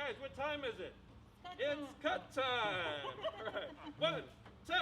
guys, what time is it? It's cut time. All right. 1, 2.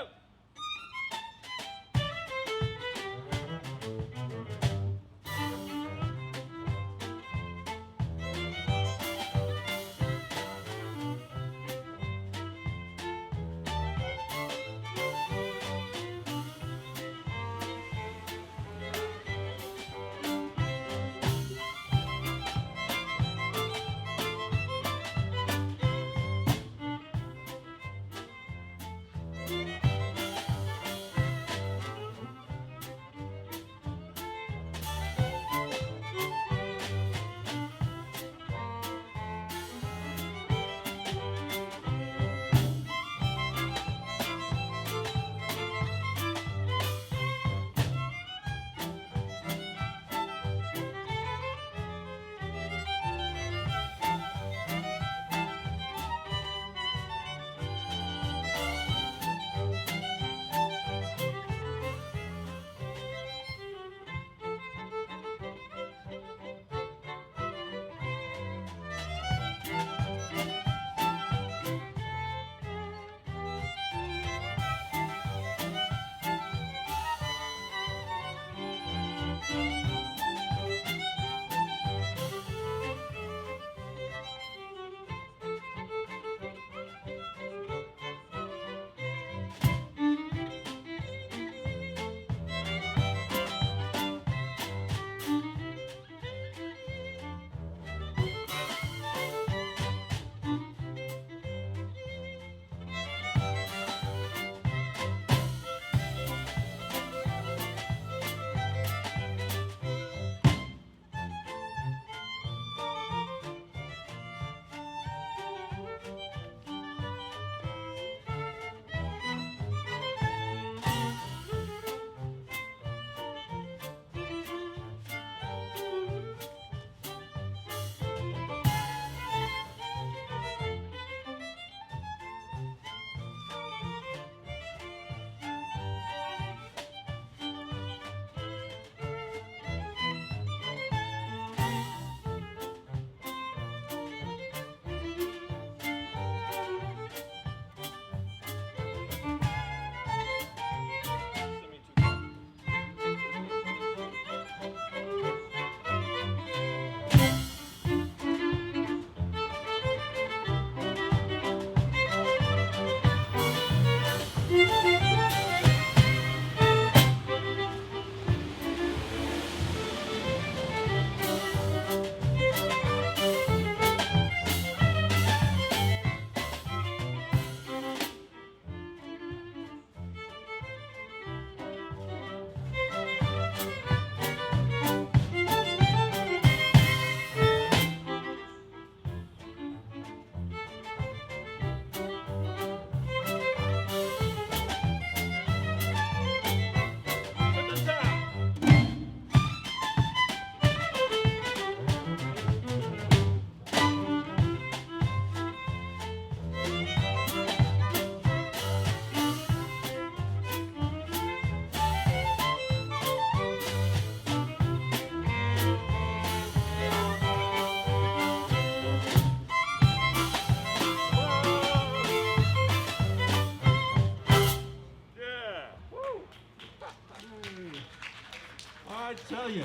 I tell you,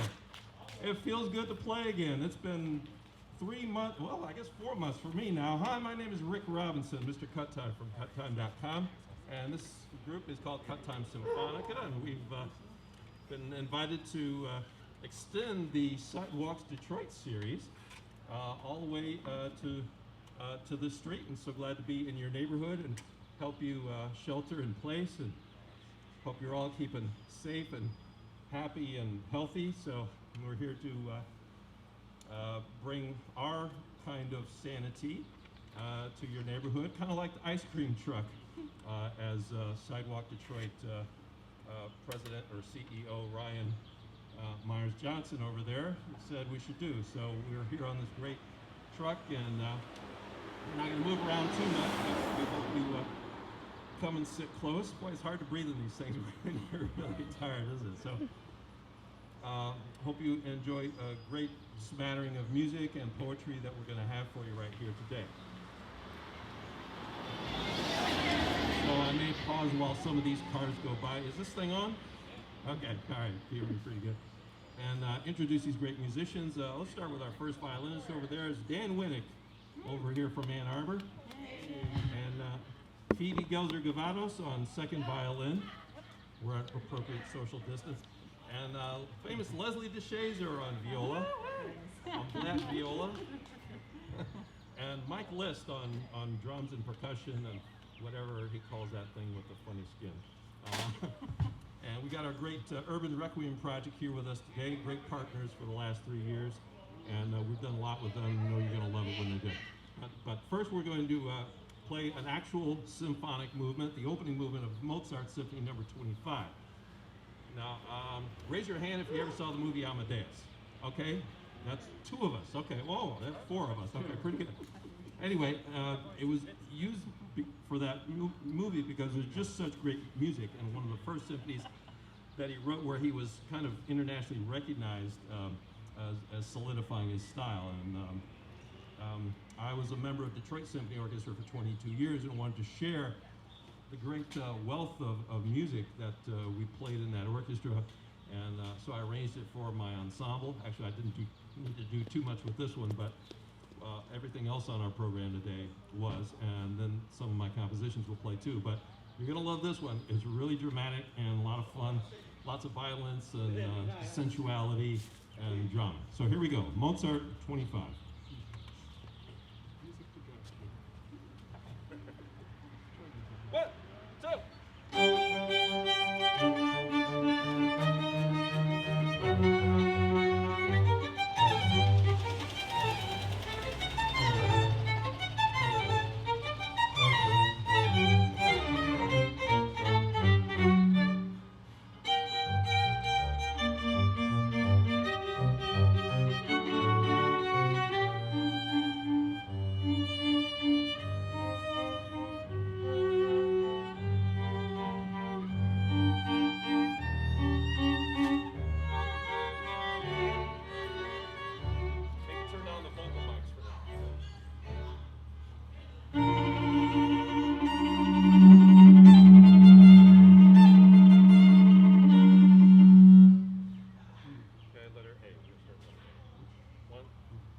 it feels good to play again. It's been 3 months, well, I guess 4 months for me now. Hi, my name is Rick Robinson, Mr. Cuttime from Cuttime.com, and this group is called Cuttime Simfonica, and we've been invited to extend the Sidewalks Detroit series all the way to the street, and so glad to be in your neighborhood and help you shelter in place, and hope you're all keeping safe and happy and healthy. So we're here to bring our kind of sanity to your neighborhood, kind of like the ice cream truck, as Sidewalk Detroit President or CEO Ryan Myers Johnson over there said we should do. So we're here on this great truck, and we're not going to move around too much, but we hope you come and sit close. Boy, it's hard to breathe in these things when you're really tired, isn't it? So Hope you enjoy a great smattering of music and poetry that we're going to have for you right here today. So I may pause while some of these cars go by. Is this thing on? Okay, all right, feeling pretty good. And introduce these great musicians. Let's start with our first violinist. Over there is Dan Winnick, over here from Ann Arbor. And Phoebe Gelzer-Gavados on second violin. We're at appropriate social distance. And famous Leslie DeShazer on viola, on that viola. And Mike List on drums and percussion and whatever he calls that thing with the funny skin. And we got our great Urban Requiem project here with us today. Great partners for the last 3 years. And we've done a lot with them. I know you're going to love it when they do. But first we're going to play an actual symphonic movement, the opening movement of Mozart's Symphony Number 25. Now, raise your hand if you ever saw the movie Amadeus. Okay? That's 2 of us. Okay, whoa, that's 4 of us. Okay, pretty good. Anyway, it was used for that movie because there's just such great music, and one of the first symphonies that he wrote where he was kind of internationally recognized as solidifying his style. And I was a member of Detroit Symphony Orchestra for 22 years and wanted to share the great wealth of music that we played in that orchestra. And so I arranged it for my ensemble. Actually, I didn't need to do too much with this one, but everything else on our program today was, and then some of my compositions will play too. But you're gonna love this one. It's really dramatic and a lot of fun, lots of violence and sensuality and drama. So here we go, Mozart 25. One, two.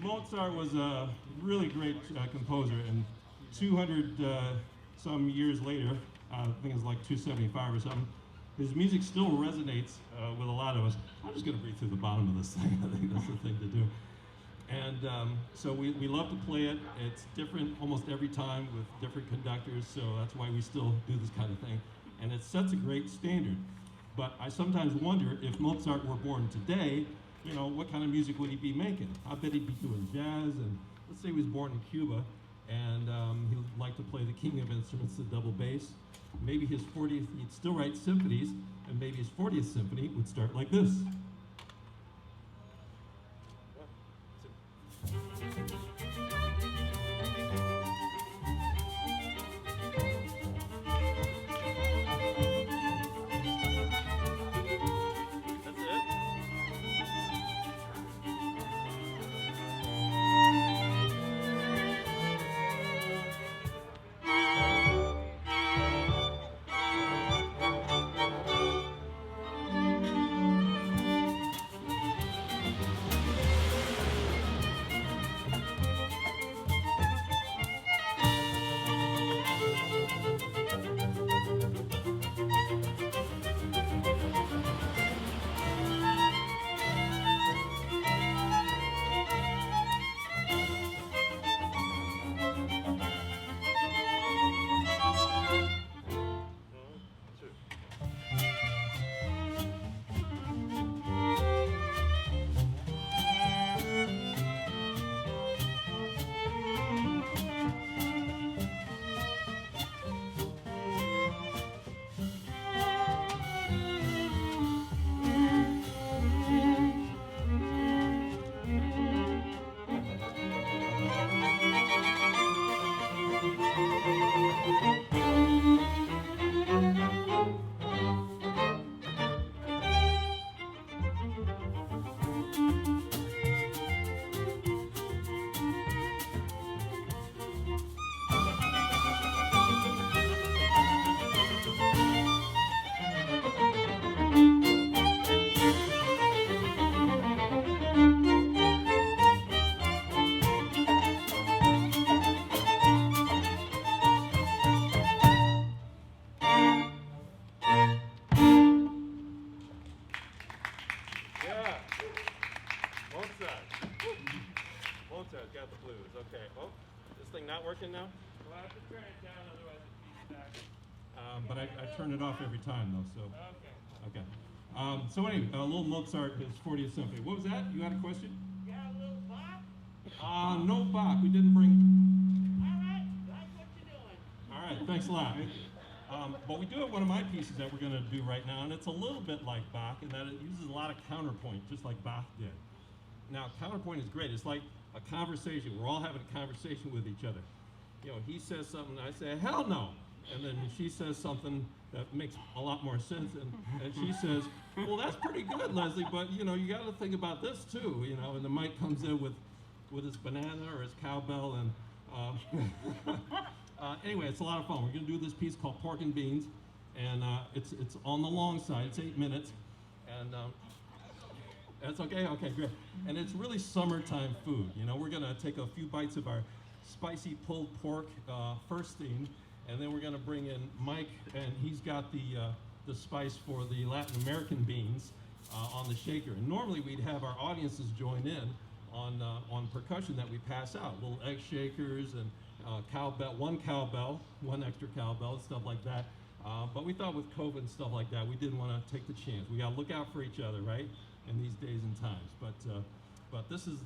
Mozart was a really great composer, and 200 some years later, I think it's like 275 or something, his music still resonates with a lot of us. I'm just going to breathe through the bottom of this thing. I think that's the thing to do. And so we love to play it. It's different almost every time with different conductors, so that's why we still do this kind of thing. And it sets a great standard. But I sometimes wonder if Mozart were born today, you know, what kind of music would he be making? I bet he'd be doing jazz, and let's say he was born in Cuba, and he would like to play the king of instruments, the double bass. Maybe his 40th, he'd still write symphonies, and maybe his 40th symphony would start like this. not working now? Well, I have to turn it down, otherwise it feeds back. But I turn it off every time, though, so. Okay. Okay. So anyway, a little Mozart, his 40th Symphony. What was that? You had a question? Yeah, a little Bach? No Bach. We didn't bring. All right, like what you're doing. All right, thanks a lot. But we do have one of my pieces that we're going to do right now, and it's a little bit like Bach in that it uses a lot of counterpoint, just like Bach did. Now, counterpoint is great. It's like a conversation. We're all having a conversation with each other. You know, he says something, I say, hell no. And then she says something that makes a lot more sense, and she says, well, that's pretty good, Leslie, but, you know, you got to think about this, too, you know, and the Mike comes in with his banana or his cowbell, and anyway, it's a lot of fun. We're going to do this piece called Pork and Beans, and it's on the long side. It's 8 minutes, and that's okay? Okay, great. And it's really summertime food. You know, we're going to take a few bites of our spicy pulled pork first thing, and then we're going to bring in Mike, and he's got the spice for the Latin American beans on the shaker. And normally we'd have our audiences join in on percussion that we pass out, little egg shakers and cowbell, one extra cowbell, and stuff like that. But we thought with COVID and stuff like that, we didn't want to take the chance. We got to look out for each other, right, in these days and times. But this is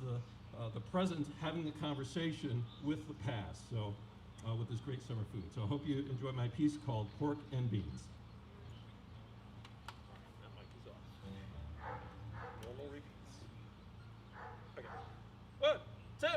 the present having a conversation with the past. So with this great summer food. So I hope you enjoy my piece called Pork and Beans. That mic is off. Normal repeats. Okay. 1, 2.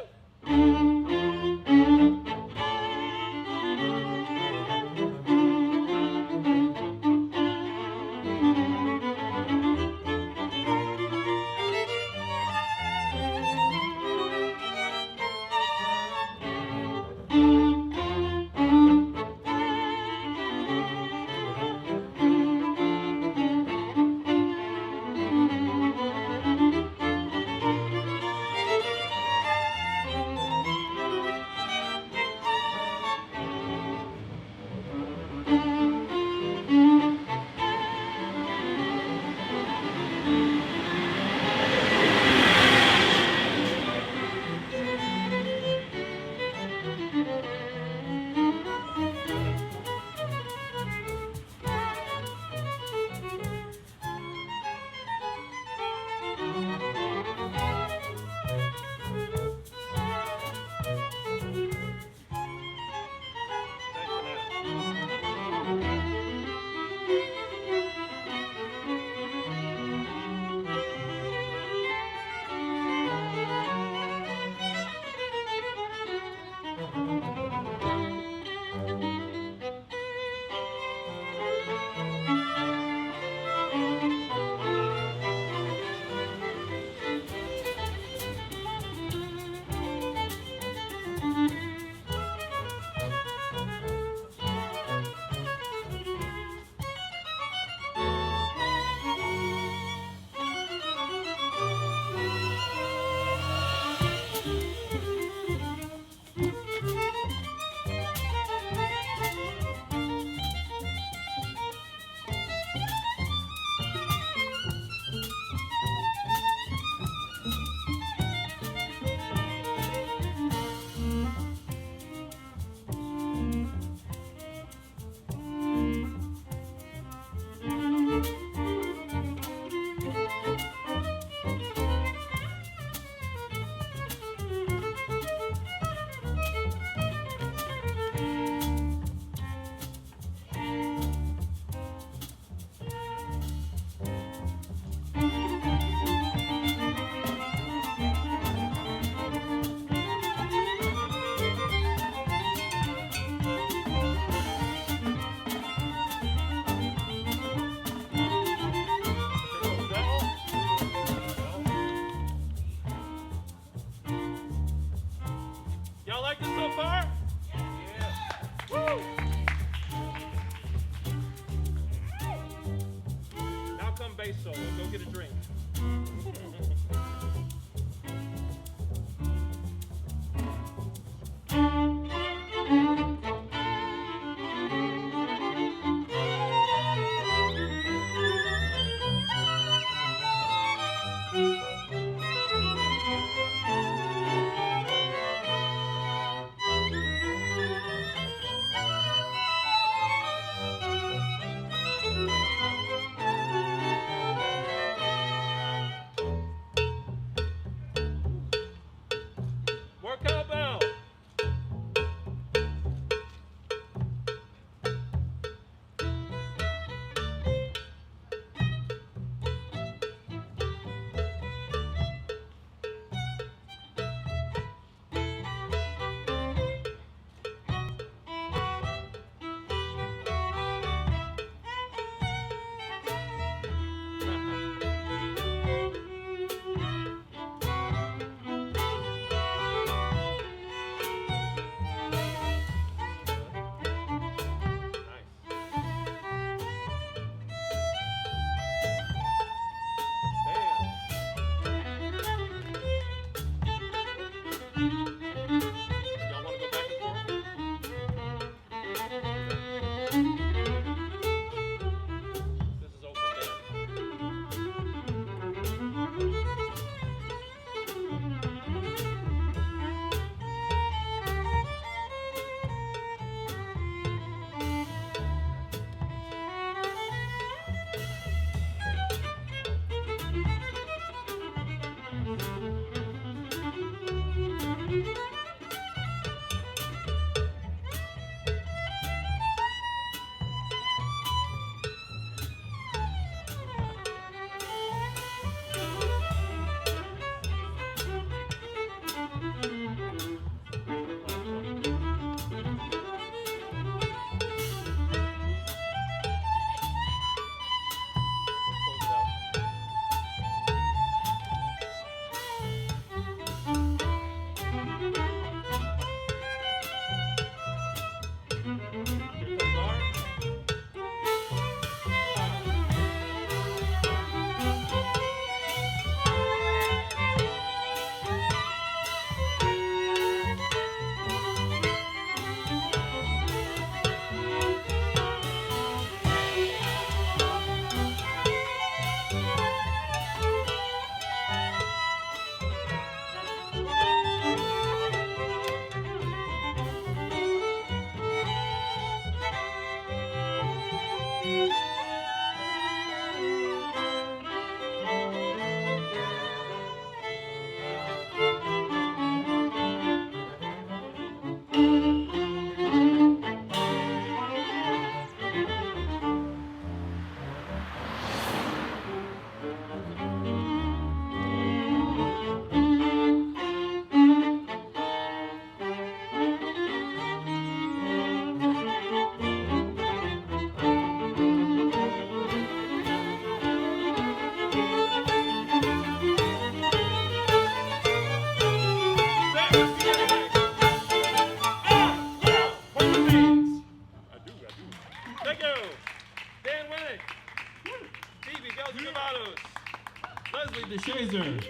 Kresge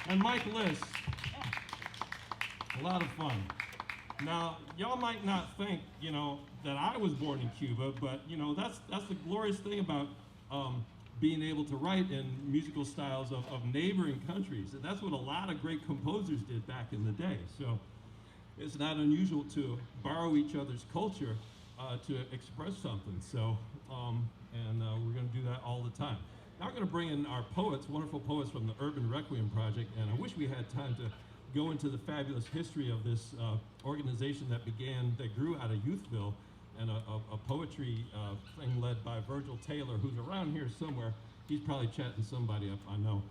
and Mike Liss. A lot of fun. Now, y'all might not think, that I was born in Cuba, but, that's the glorious thing about being able to write in musical styles of neighboring countries. And that's what a lot of great composers did back in the day. So it's not unusual to borrow each other's culture to express something. So, we're going to do that all the time. Now we're going to bring in our poets, wonderful poets from the Urban Requiem Project, and I wish we had time to go into the fabulous history of this organization that grew out of Youthville, and a poetry thing led by Virgil Taylor, who's around here somewhere. He's probably chatting somebody up, I know.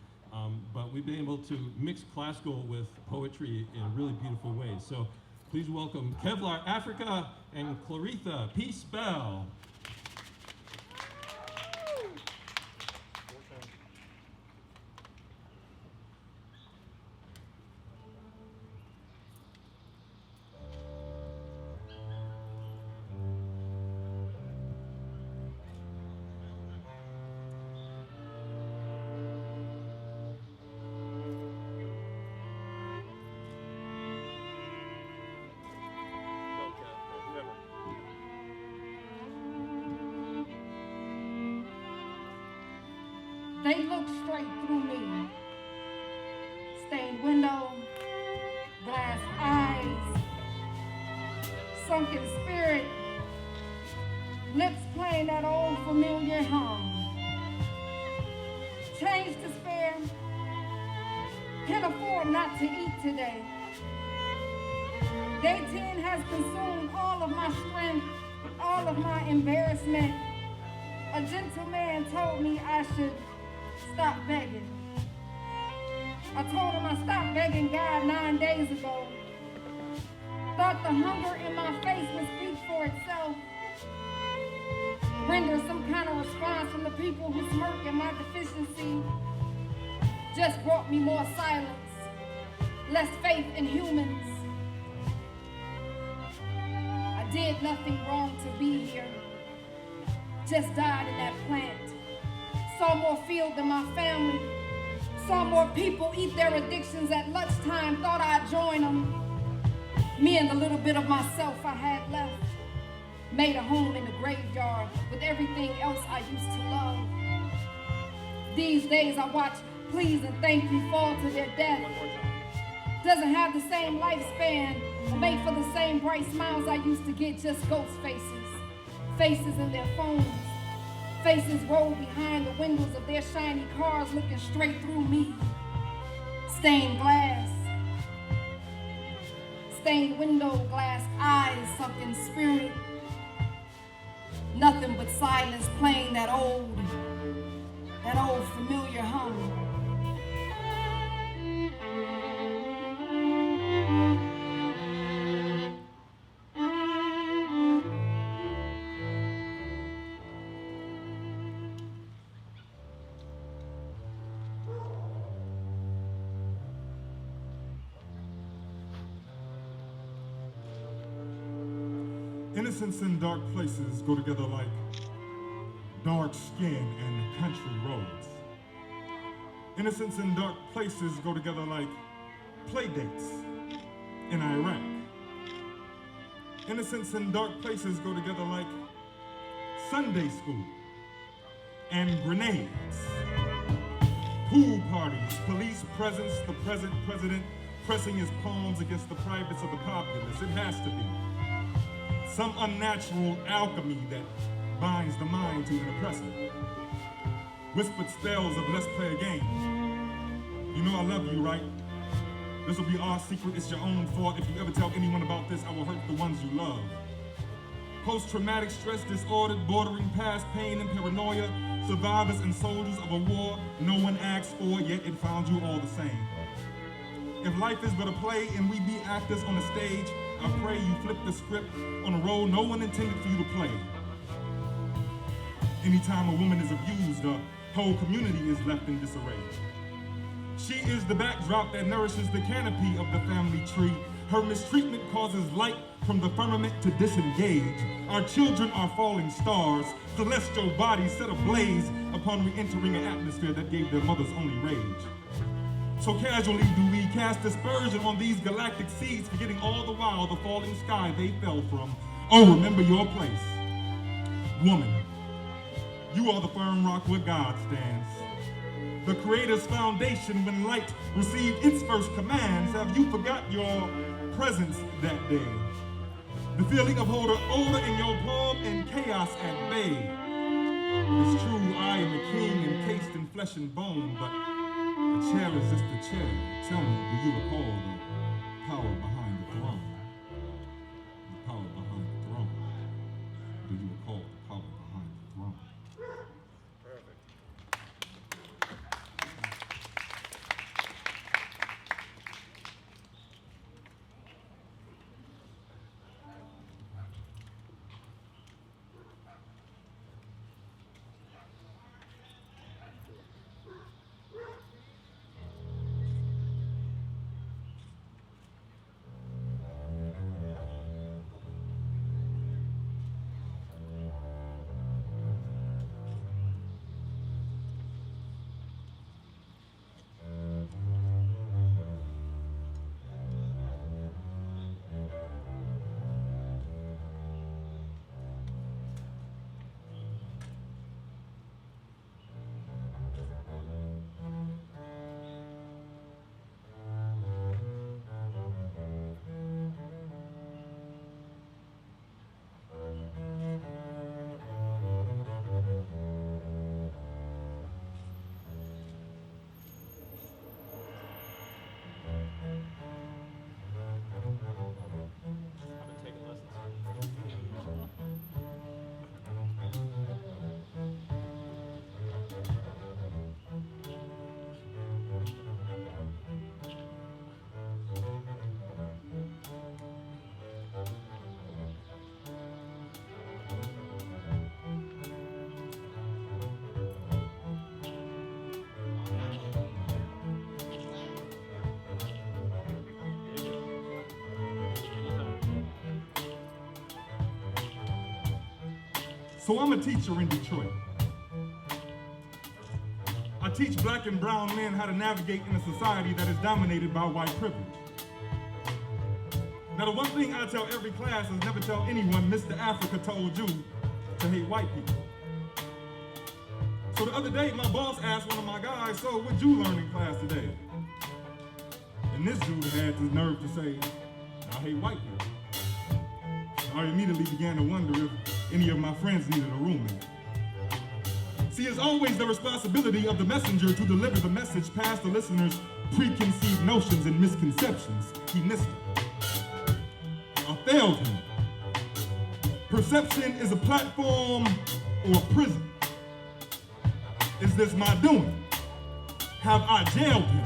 But we've been able to mix classical with poetry in really beautiful ways. So please welcome Kevlar Africa and Claritha Peace Bell. They look straight through me. Stained window, glass eyes, sunken spirit, lips playing that old familiar hum. Change to spare, can't afford not to eat today. Day 10 has consumed all of my strength, all of my embarrassment. A gentle man told me I should stop begging. I told him I stopped begging God 9 days ago. Thought the hunger in my face would speak for itself. Render some kind of response from the people who smirk at my deficiency. Just brought me more silence, less faith in humans. I did nothing wrong to be here. Just died in that plant. Saw more field than my family. Saw more people eat their addictions at lunchtime. Thought I'd join them. Me and the little bit of myself I had left. Made a home in the graveyard with everything else I used to love. These days I watch Please and Thank You fall to their death. Doesn't have the same lifespan or make for the same bright smiles I used to get, just ghost faces. Faces in their phones. Faces roll behind the windows of their shiny cars looking straight through me. Stained glass. Stained window, glass eyes, sunken spirit. Nothing but silence playing that old familiar hum. Innocence in dark places go together like dark skin and country roads. Innocence in dark places go together like play dates in Iraq. Innocence in dark places go together like Sunday school and grenades. Pool parties, police presence, the present president pressing his palms against the privates of the populace. It has to be. Some unnatural alchemy that binds the mind to an oppressor. Whispered spells of let's play a game. You know I love you, right? This will be our secret, it's your own fault. If you ever tell anyone about this, I will hurt the ones you love. Post-traumatic stress disorder bordering past pain and paranoia. Survivors and soldiers of a war no one asked for, yet it found you all the same. If life is but a play and we be actors on the stage, I pray you flip the script on a role no one intended for you to play. Anytime a woman is abused, the whole community is left in disarray. She is the backdrop that nourishes the canopy of the family tree. Her mistreatment causes light from the firmament to disengage. Our children are falling stars, celestial bodies set ablaze upon re-entering an atmosphere that gave their mothers only rage. So casually do we cast dispersion on these galactic seeds, forgetting all the while the falling sky they fell from. Oh, remember your place. Woman, you are the firm rock where God stands. The Creator's foundation when light received its first commands. Have you forgot your presence that day? The feeling of odor in your palm and chaos at bay. It's true, I am a king encased in flesh and bone, but a chair is just a chair. Tell me, do you recall the power behind the throne? The power behind the throne. Do you recall the power behind the throne? So I'm a teacher in Detroit. I teach black and brown men how to navigate in a society that is dominated by white privilege. Now the one thing I tell every class is never tell anyone Mr. Africa told you to hate white people. So the other day, my boss asked one of my guys, so what'd you learn in class today? And this dude had the nerve to say, I hate white people. I immediately began to wonder if any of my friends needed a roommate. See, it's always the responsibility of the messenger to deliver the message past the listener's preconceived notions and misconceptions. He missed it. I failed him. Perception is a platform or a prison. Is this my doing? Have I jailed him?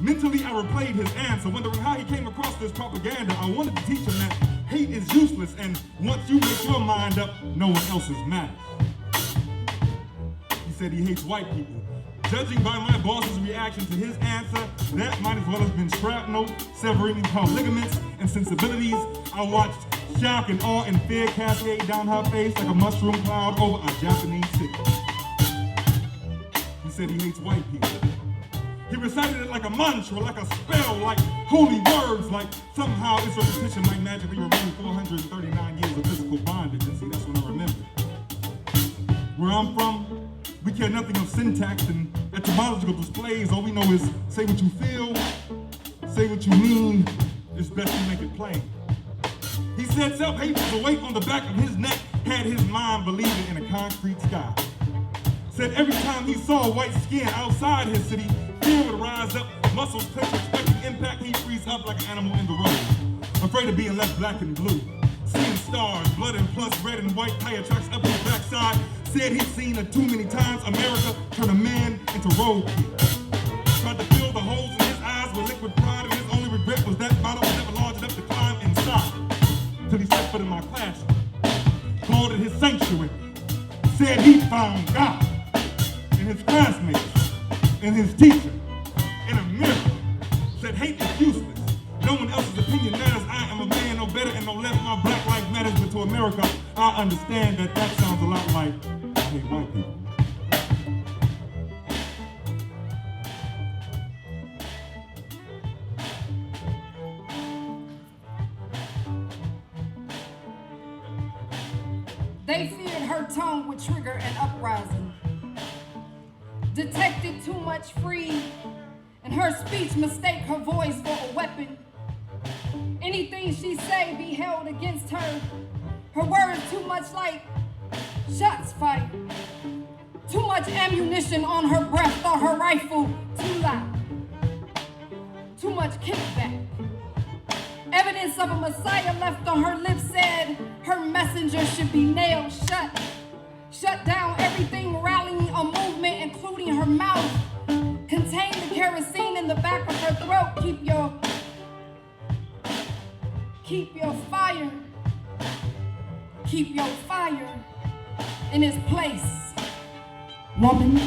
Mentally, I replayed his answer, wondering how he came across this propaganda. I wanted to teach him that hate is useless, and once you make your mind up, no one else's matters. He said he hates white people. Judging by my boss's reaction to his answer, that might as well have been shrapnel, severing her ligaments and sensibilities. I watched shock and awe and fear cascade down her face like a mushroom cloud over a Japanese city. He said he hates white people. He recited it like a mantra, like a spell, like holy words, like somehow its repetition might magically remove 439 years of physical bondage. And see, that's when I remembered. Where I'm from, we care nothing of syntax and etymological displays. All we know is say what you feel, say what you mean. It's best to make it plain. He said self-hate was a weight on the back of his neck, had his mind believing in a concrete sky. Said every time he saw white skin outside his city, fear would rise up, muscles clench, expecting impact, he'd freeze up like an animal in the road. Afraid of being left black and blue. Seeing stars, blood and plus red and white tire tracks up his backside. Said he'd seen it too many times, America turn a man into roadkill. Tried to fill the holes in his eyes with liquid pride, and his only regret was that bottle was never large enough to climb inside. Till he stepped foot in my classroom, called it his sanctuary. Said he found God in his classmates, in his teacher, in a mirror. Said hate is useless. No one else's opinion matters. I am a man, no better and no less. My black life matters, but to America, I understand that that sounds a lot like I hate white people. They feared her tongue would trigger an uprising. Detected too much free, and her speech mistake her voice for a weapon. Anything she say be held against her. Her words too much like shots fired. Too much ammunition on her breath, thought her rifle too loud. Too much kickback. Evidence of a Messiah left on her lips said her messenger should be nailed shut. Shut down everything, rallying a movement, including her mouth. Contain the kerosene in the back of her throat. Keep your fire in its place, woman.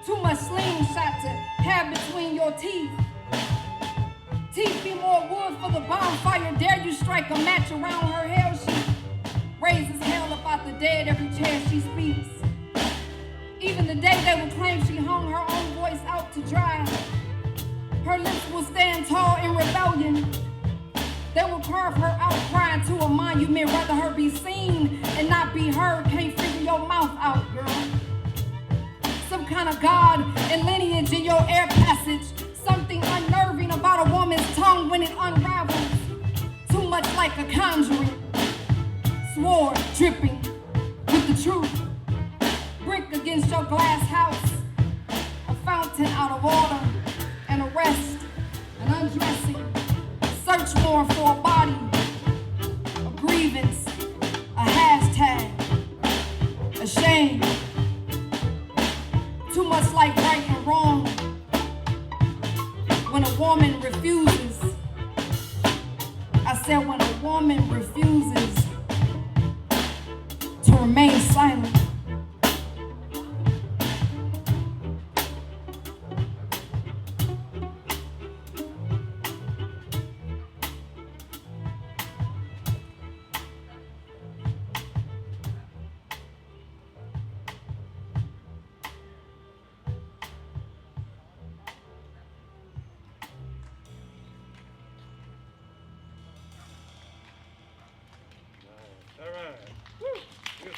Too much slingshot to have between your teeth. Teeth be more wood for the bonfire. Dare you strike a match around her hell? She raises hell about the dead every chance she speaks. Even the day they will claim she hung her own voice out to dry. Her lips will stand tall in rebellion. They will carve her outcry into a monument. Rather her be seen and not be heard. Can't figure your mouth out, girl. Some kind of God and lineage in your air passage. Something unnerving about a woman's tongue when it unravels. Too much like a conjuring. Sword dripping with the truth. Brick against your glass house. A fountain out of order. An arrest. An undressing. Search warrant for a body. A grievance. A hashtag. A shame. Too much like right and wrong. When a woman refuses. I said when a woman refuses to remain silent. All right. Woo. Good.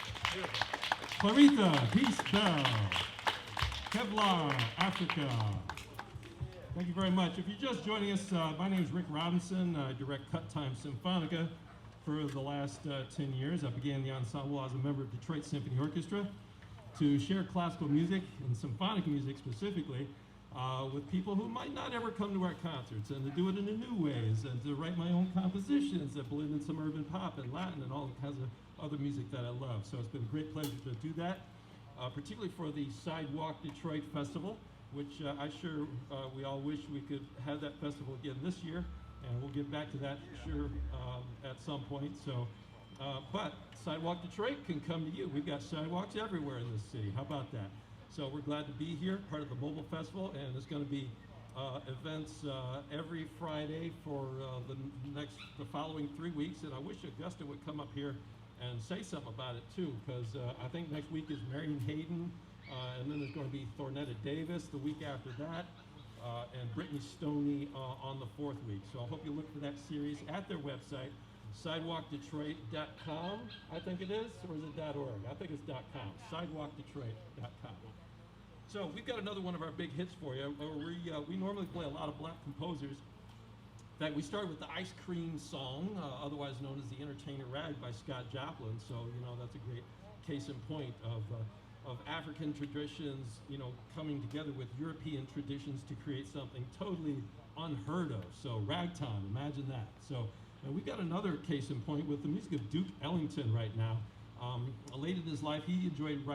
Clarita, Peace Bell, Kevlar, Africa. Thank you very much. If you're just joining us, my name is Rick Robinson. I direct Cuttime Simfonica for the last 10 years. I began the ensemble as a member of Detroit Symphony Orchestra to share classical music and symphonic music specifically with people who might not ever come to our concerts, and to do it in a new ways, and to write my own compositions that blend in some urban pop and Latin and all kinds of other music that I love. So it's been a great pleasure to do that, particularly for the Sidewalk Detroit Festival, which we all wish we could have that festival again this year, and we'll get back to that sure at some point. So, but Sidewalk Detroit can come to you. We've got sidewalks everywhere in this city. How about that? So we're glad to be here, part of the Mobile Festival, and there's going to be events every Friday for the following 3 weeks. And I wish Augusta would come up here and say something about it too, because I think next week is Marion Hayden, and then there's going to be Thornetta Davis the week after that, and Brittany Stoney on the 4th week. So I hope you look for that series at their website, sidewalkdetroit.com, I think it is, or is it .org? I think it's .com, sidewalkdetroit.com. So we've got another one of our big hits for you. We normally play a lot of black composers. In fact, we started with the Ice Cream Song, otherwise known as the Entertainer Rag by Scott Joplin. So, that's a great case in point of African traditions, coming together with European traditions to create something totally unheard of. So ragtime, imagine that. So, and we've got another case in point with the music of Duke Ellington right now. Late in his life, he enjoyed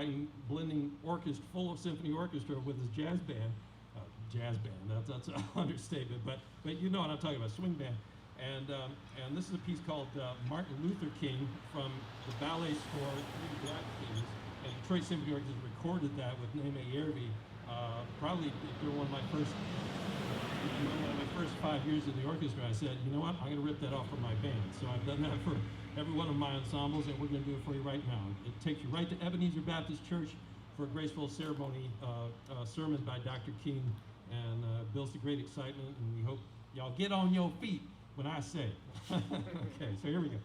blending orchestra, full of symphony orchestra with his jazz band. That's an understatement, but you know what I'm talking about, swing band. And this is a piece called Martin Luther King from the ballet score, Three Black Kings. And Detroit Symphony Orchestra recorded that with Neme Yerby, probably during one of my first 5 years in the orchestra. I said, you know what, I'm going to rip that off from my band. So I've done that for every one of my ensembles, and we're going to do it for you right now. It takes you right to Ebenezer Baptist Church for a graceful ceremony sermon by Dr. King, and builds to great excitement, and we hope y'all get on your feet when I say it. Okay, so here we go.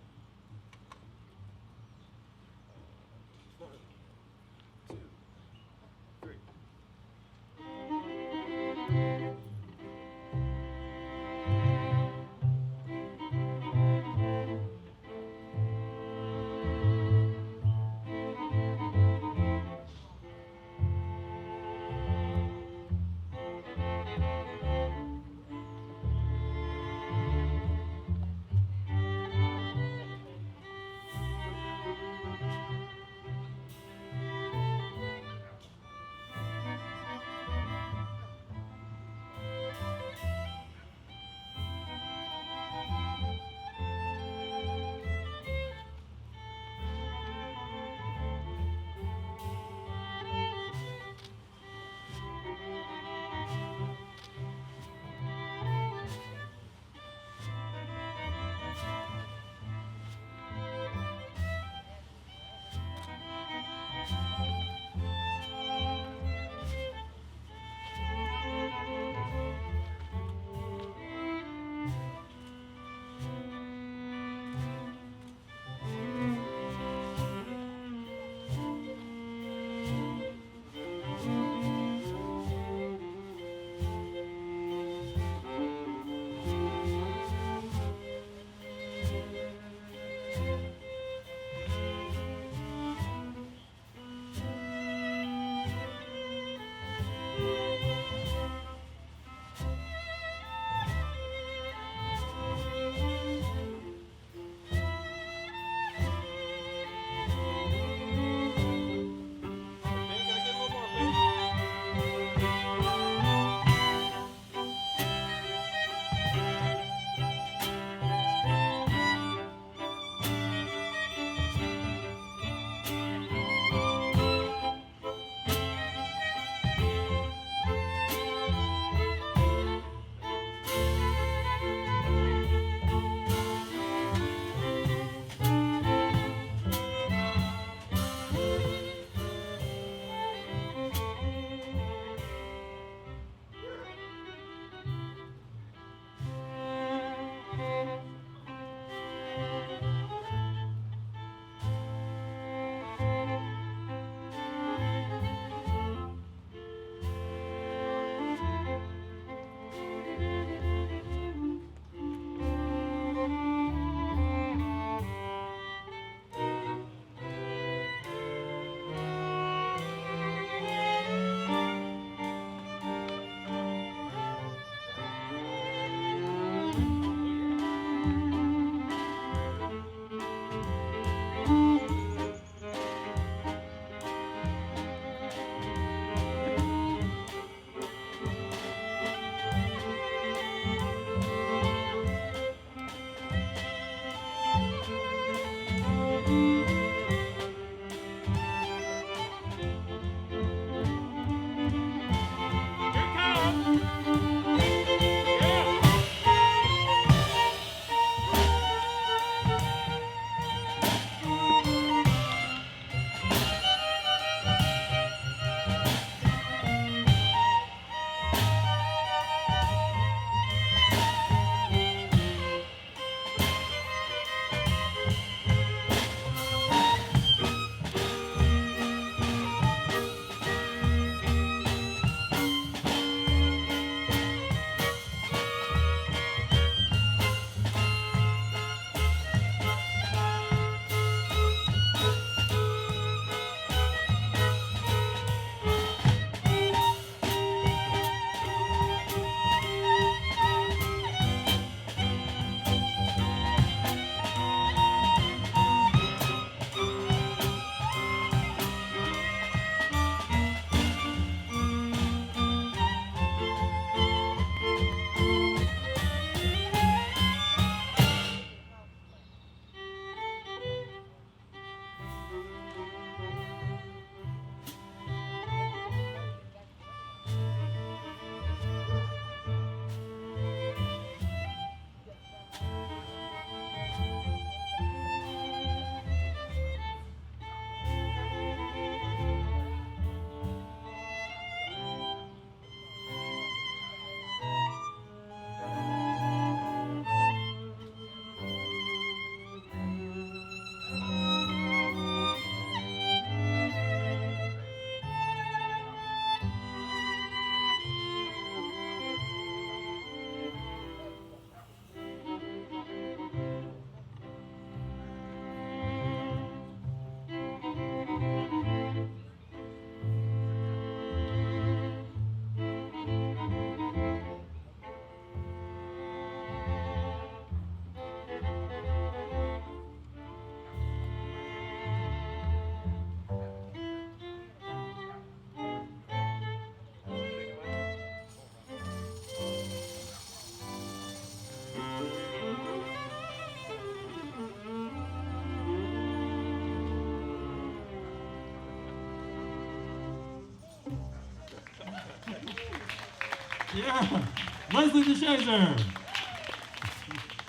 Yeah. Leslie DeShazer.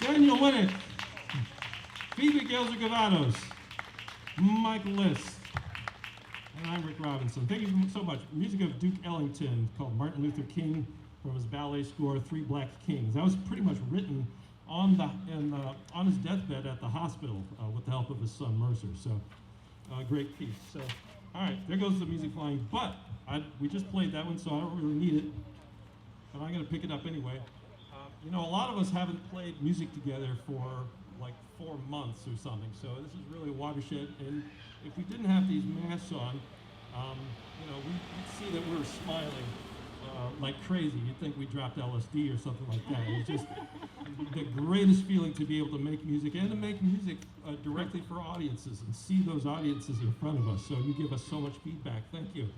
Daniel Winnick. Phoebe Gelser-Gavados. Michael List. And I'm Rick Robinson. Thank you so much. Music of Duke Ellington called Martin Luther King from his ballet score, Three Black Kings. That was pretty much written on his deathbed at the hospital with the help of his son Mercer. So, great piece. So, all right, there goes the music flying. But we just played that one, so I don't really need it. But I'm going to pick it up anyway. You know, a lot of us haven't played music together for like 4 months or something. So this is really a watershed. And if we didn't have these masks on, you know, we'd see that we were smiling like crazy. You'd think we dropped LSD or something like that. It's just the greatest feeling to be able to make music and to make music directly for audiences and see those audiences in front of us. So you give us so much feedback. Thank you.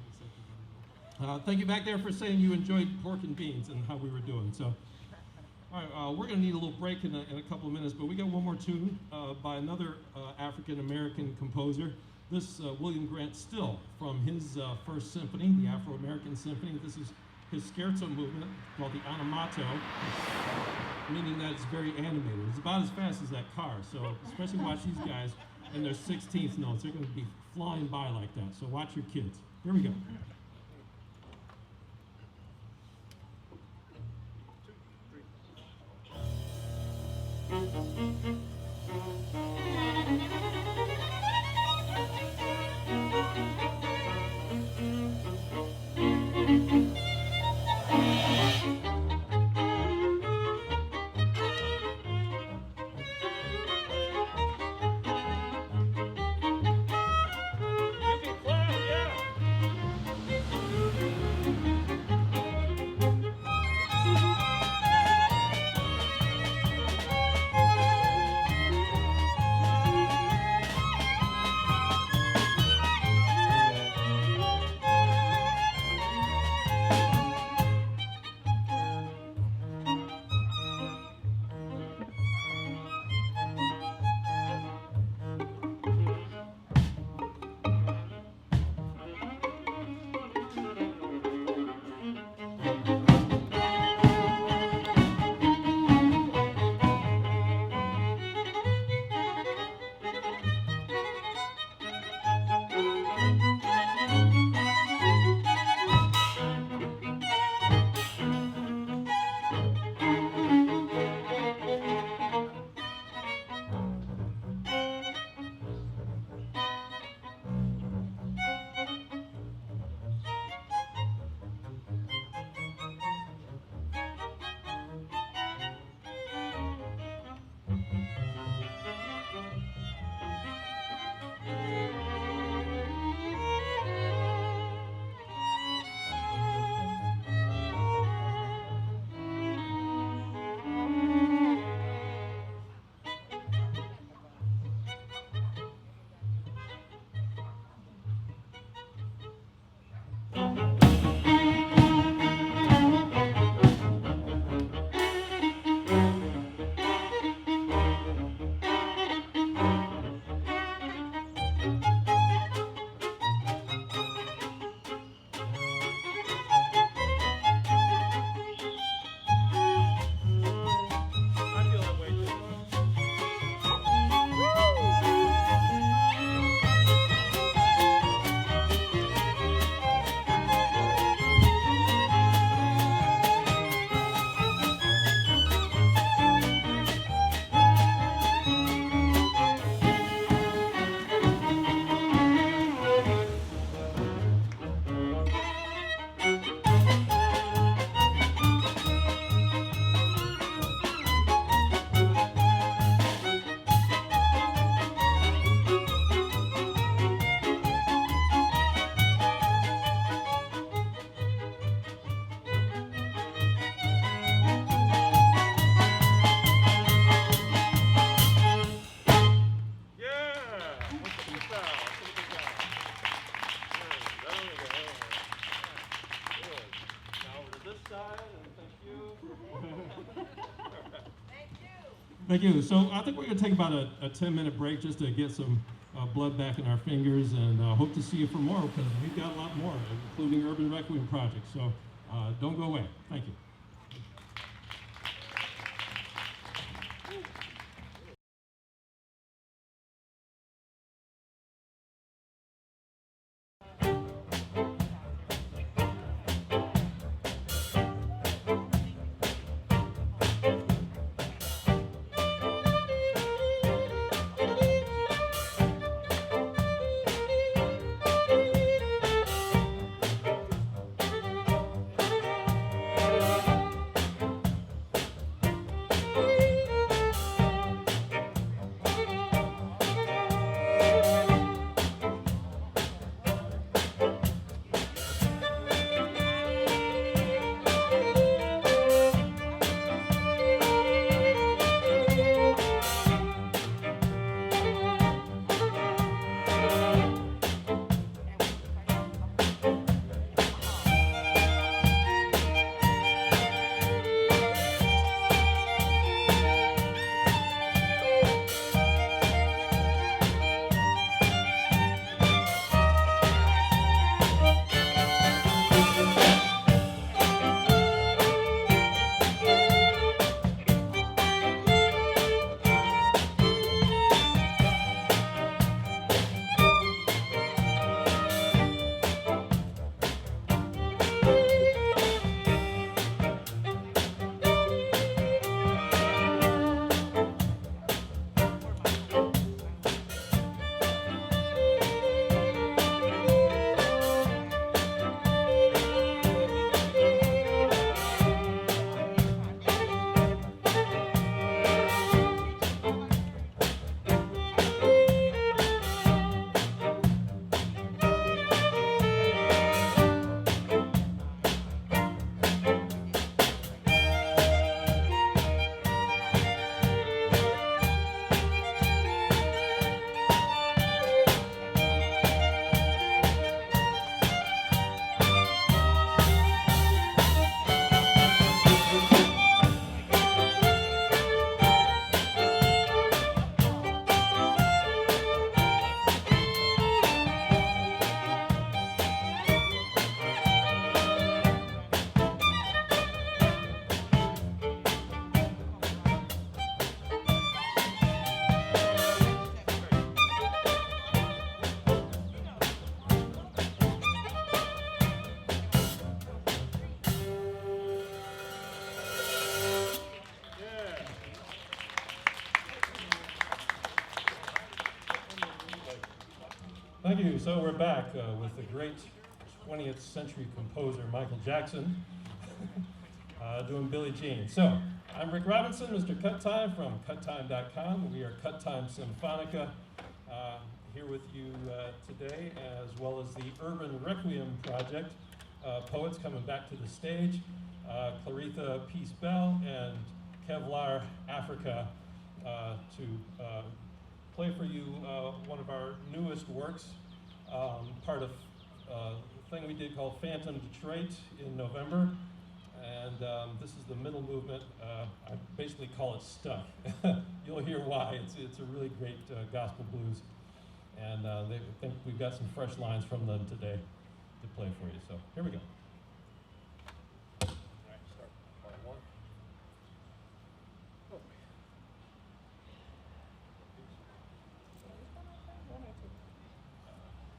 Thank you back there for saying you enjoyed Pork and Beans and how we were doing. So, all right, we're going to need a little break in a couple of minutes, but we got one more tune by another African-American composer. This William Grant Still from his first symphony, the Afro-American Symphony. This is his scherzo movement called the animato, meaning that it's very animated. It's about as fast as that car, so especially watch these guys in their 16th notes. They're going to be flying by like that, so watch your kids. Here we go. Thank you. So I think we're going to take about a 10-minute break just to get some blood back in our fingers, and hope to see you for more because we've got a lot more, including Urban Requiem projects. So don't go away. Thank you. Thank you. So we're back with the great 20th century composer Michael Jackson doing Billie Jean. So I'm Rick Robinson, Mr. Cuttime from Cuttime.com. We are Cuttime Simfonica here with you today, as well as the Urban Requiem project. Poets coming back to the stage, Claritha Peace Bell and Kevlar Africa to play for you one of our newest works, part of a thing we did called Phantom Detroit in November. And this is the middle movement. I basically call it Stuck. You'll hear why. It's a really great gospel blues. And they think we've got some fresh lines from them today to play for you. So here we go. All right, start part one.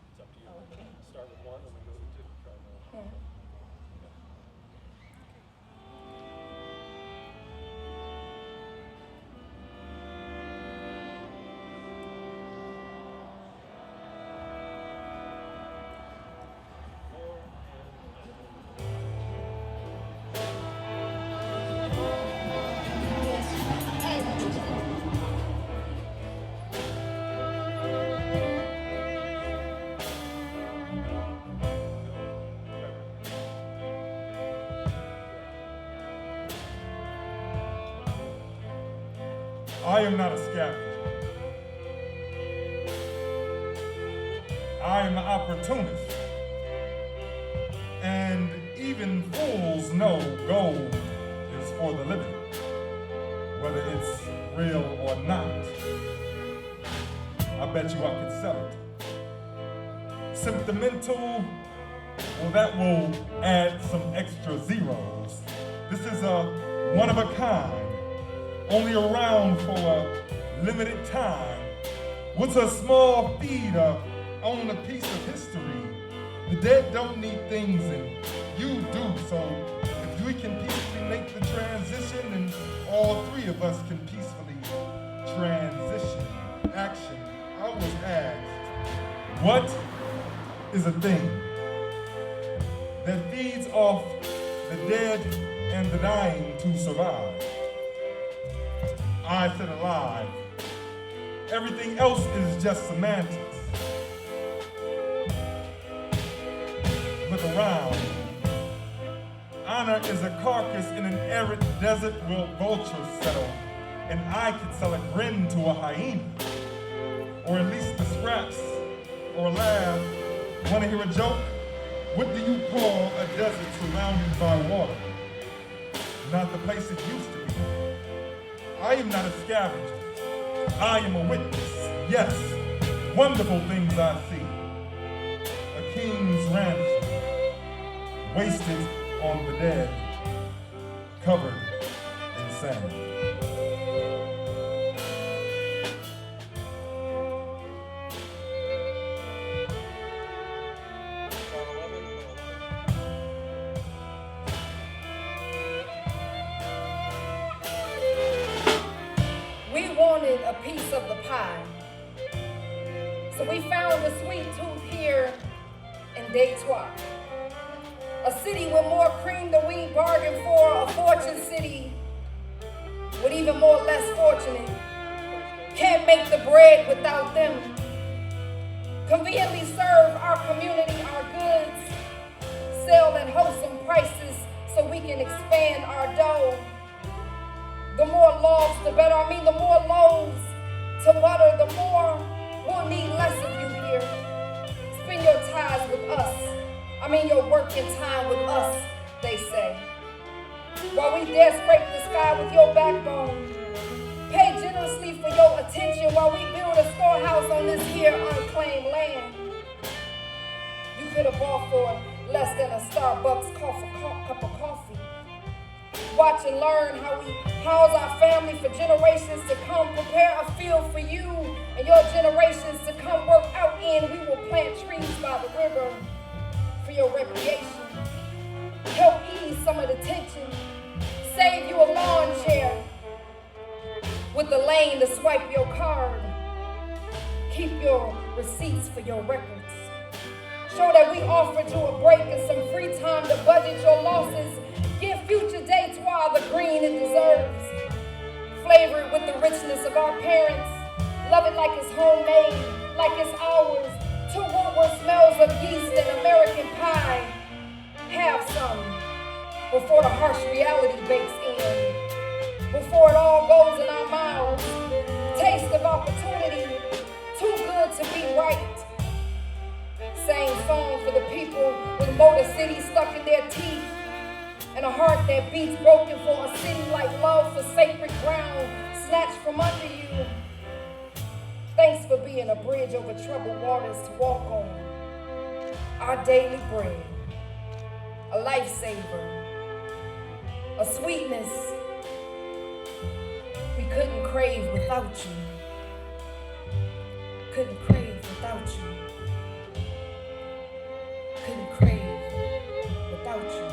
It's up to you. Start with one and we go to two. Try one. I am not a scavenger. I am an opportunist. And even fools know gold is for the living, whether it's real or not. I bet you I could sell it. Sentimental, well, that will add some extra zeros. This is a one of a kind, only around for a limited time. What's a small fee to own a piece of history? The dead don't need things and you do, so if we can peacefully make the transition, then all three of us can peacefully transition. Action. I was asked, what is a thing that feeds off the dead and the dying to survive? I said alive. Everything else is just semantics. Look around. Honor is a carcass in an arid desert where vultures settle, and I could sell a grin to a hyena, or at least the scraps, or a laugh. Wanna hear a joke? What do you call a desert surrounded by water? Not the place it used to be. I am not a scavenger. I am a witness. Yes, wonderful things I see. A king's ransom, wasted on the dead, covered in sand. A piece of the pie. So we found a sweet tooth here in Detroit, a city with more cream than we bargained for, a fortune city with even more less fortunate. Can't make the bread without them. Conveniently serve our community our goods, sell at wholesome prices so we can expand our dough. The more loaves, the better. I mean, the more loaves to butter, the more we'll need less of you here. Spend your ties with us. I mean, your working time with us, they say. While we dare scrape the sky with your backbone, pay generously for your attention while we build a storehouse on this here unclaimed land. You could have bought for less than a Starbucks cup of coffee. Watch and learn how we house our family for generations to come. Prepare a field for you and your generations to come work out in. We will plant trees by the river for your recreation. Help ease some of the tension. Save you a lawn chair with the lane to swipe your card. Keep your receipts for your records. Show that we offered you a break and some free time to budget your losses. Give future dates while the green it deserves. Flavor it with the richness of our parents. Love it like it's homemade, like it's ours. To Woodward smells of yeast and American pie. Have some before the harsh reality bakes in. Before it all goes in our mouths. Taste of opportunity, too good to be right. Same song for the people with Motor City stuck in their teeth. And a heart that beats broken for a city like love for sacred ground snatched from under you. Thanks for being a bridge over troubled waters to walk on. Our daily bread, a lifesaver, a sweetness we couldn't crave without you. Couldn't crave without you. Couldn't crave without you.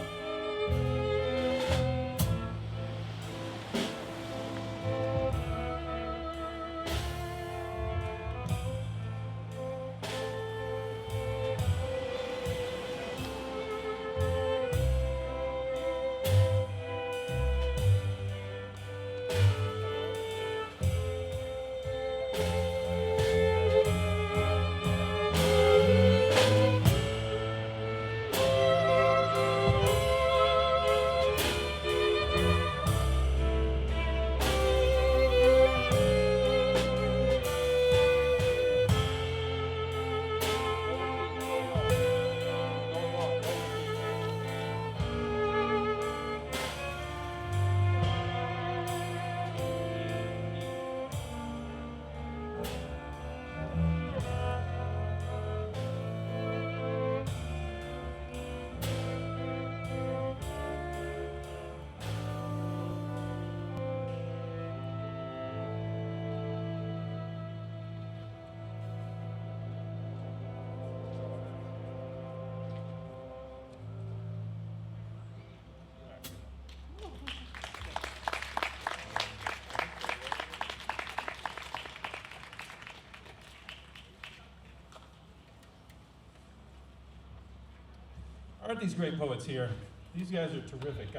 Aren't these great poets here? These guys are terrific.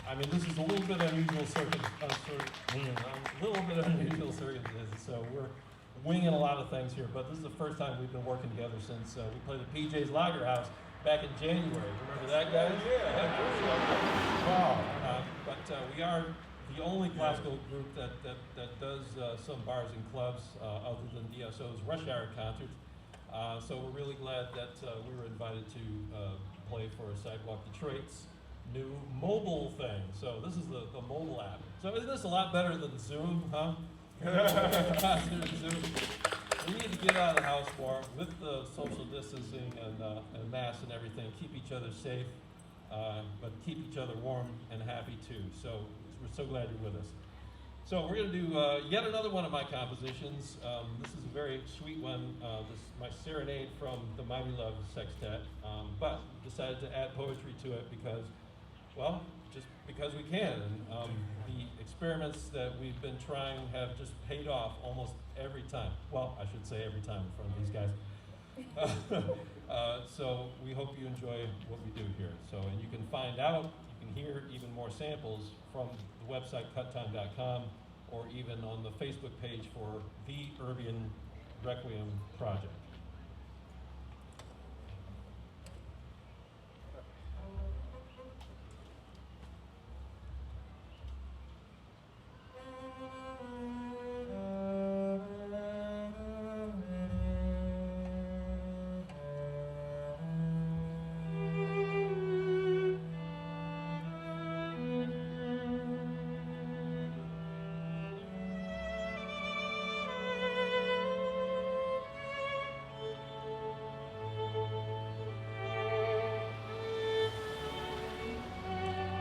I mean, this is a little bit unusual circumstances, so we're winging a lot of things here, but this is the first time we've been working together since we played at PJ's Lager House back in January. Remember that, guys? Yeah. Wow. But we are the only classical group that does some bars and clubs other than DSO's Rush Hour concerts. So we're really glad that we were invited to play for Sidewalk Detroit's new mobile thing. So this is the mobile app. So isn't this a lot better than Zoom, huh? Zoom. We need to get out of the house more with the social distancing and masks and everything. Keep each other safe, but keep each other warm and happy too. So we're so glad you're with us. So we're going to do yet another one of my compositions. This is a very sweet one. This is my serenade from the Mighty Love Sextet, but decided to add poetry to it because, well, just because we can. And the experiments that we've been trying have just paid off almost every time. Well, I should say every time in front of these guys. So we hope you enjoy what we do here. So, and you can find out, you can hear even more samples from the website cuttime.com or even on the Facebook page for the Urban Requiem Project.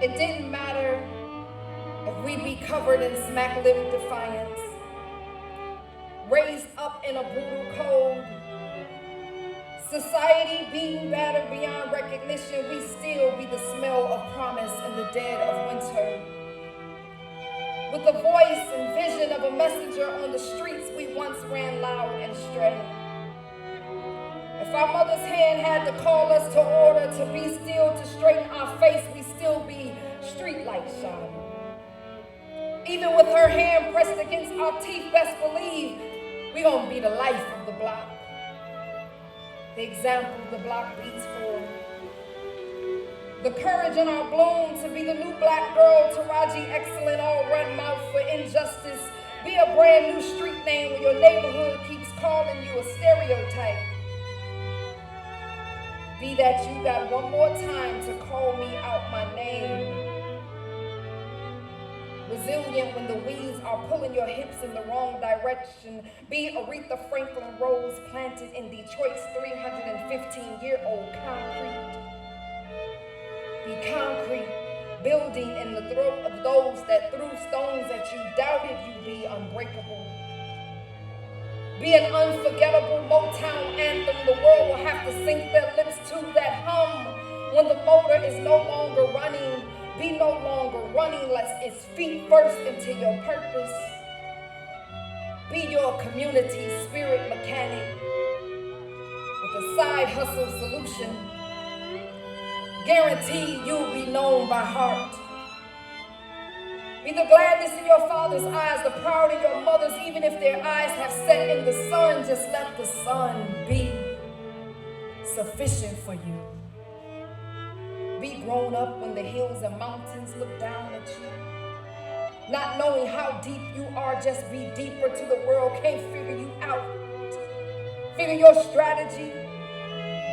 It didn't matter if we be covered in smack-lipped defiance, raised up in a brutal cold, society being battered beyond recognition, we still be the smell of promise in the dead of winter. With the voice and vision of a messenger on the streets we once ran loud and straight. astray. If our mother's hand had to call us to order, to be still, to straighten our face, we still be street light shining. Even with her hand pressed against our teeth, best believe we gonna be the life of the block. The example the block beats for. The courage in our bloom to be the new black girl, Taraji excellent, all run mouth for injustice. Be a brand new street name when your neighborhood keeps calling you a stereotype. Be that you got one more time to call me out my name. Resilient when the weeds are pulling your hips in the wrong direction. Be Aretha Franklin rose planted in Detroit's 315-year-old concrete. Be concrete, building in the throat of those that threw stones at you, doubted you be unbreakable. Be an unforgettable Motown anthem the world will have to sink their lips to, that hum when the motor is no longer running. Be no longer running lest its feet first into your purpose. Be your community spirit mechanic with a side hustle solution. Guaranteed you'll be known by heart. Be the gladness in your father's eyes, the pride in your mother's, even if their eyes have set in the sun, just let the sun be sufficient for you. Be grown up when the hills and mountains look down at you. Not knowing how deep you are, just be deeper to the world can't figure you out. Figure your strategy.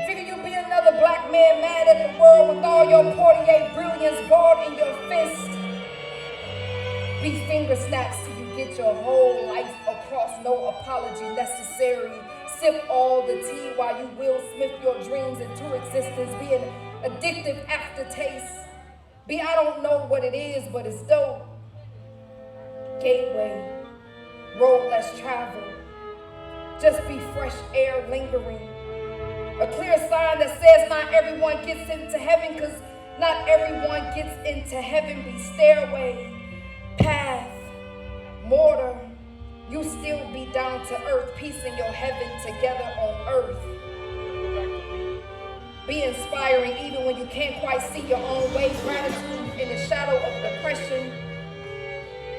Figure you be another black man mad at the world with all your Portier brilliance balled in your fist. Be finger snaps till you get your whole life across, no apology necessary. Sip all the tea while you Will Smith your dreams into existence. Be an addictive aftertaste. Be I don't know what it is, but it's dope. Gateway, road less traveled. Just be fresh air lingering. A clear sign that says not everyone gets into heaven, because not everyone gets into heaven. Be stairway, path, mortar. You still be down to earth, piecing your heaven together on earth. Be inspiring even when you can't quite see your own way. Gratitude in the shadow of depression.